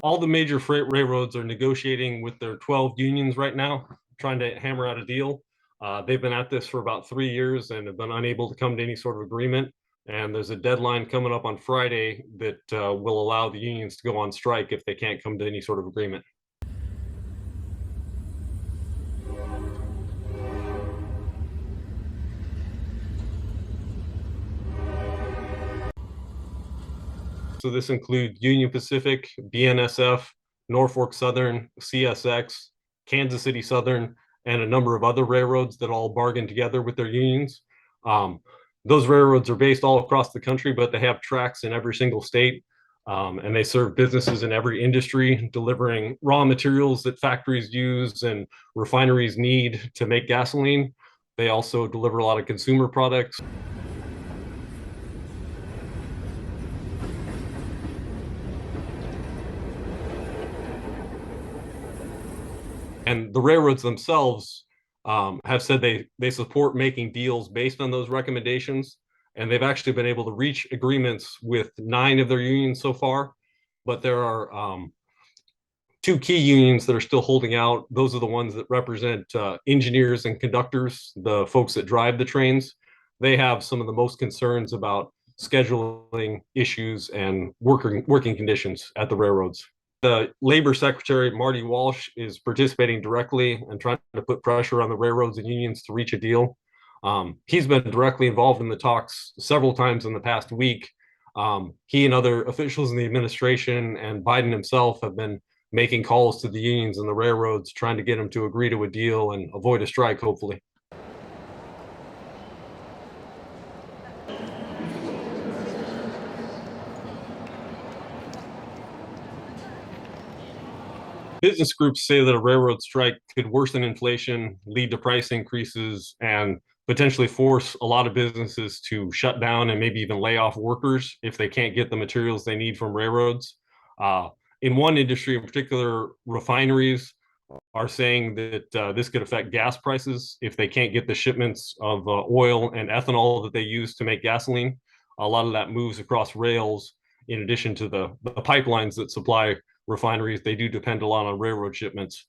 All the major freight railroads are negotiating with their 12 unions right now, trying to hammer out a deal. They've been at this for about 3 years and have been unable to come to any sort of agreement. And there's a deadline coming up on Friday that will allow the unions to go on strike if they can't come to any sort of agreement. So this includes Union Pacific, BNSF, Norfolk Southern, CSX, Kansas City Southern, and a number of other railroads that all bargain together with their unions. Um, those railroads are based all across the country, but they have tracks in every single state. And they serve businesses in every industry, delivering raw materials that factories use and refineries need to make gasoline. They also deliver a lot of consumer products. And the railroads themselves have said they support making deals based on those recommendations, and they've actually been able to reach agreements with 9 of their unions so far. But there are 2 key unions that are still holding out. Those are the ones that represent engineers and conductors, the folks that drive the trains. They have some of the most concerns about scheduling issues and working conditions at the railroads. The labor secretary, Marty Walsh, is participating directly and trying to put pressure on the railroads and unions to reach a deal. He's been directly involved in the talks several times in the past week. He and other officials in the administration and Biden himself have been making calls to the unions and the railroads, trying to get them to agree to a deal and avoid a strike, hopefully. Business groups say that a railroad strike could worsen inflation, lead to price increases, and potentially force a lot of businesses to shut down and maybe even lay off workers if they can't get the materials they need from railroads. Uh, in one industry in particular, refineries are saying that this could affect gas prices if they can't get the shipments of oil and ethanol that they use to make gasoline. A lot of that moves across rails in addition to the pipelines that supply refineries. They do depend a lot on railroad shipments.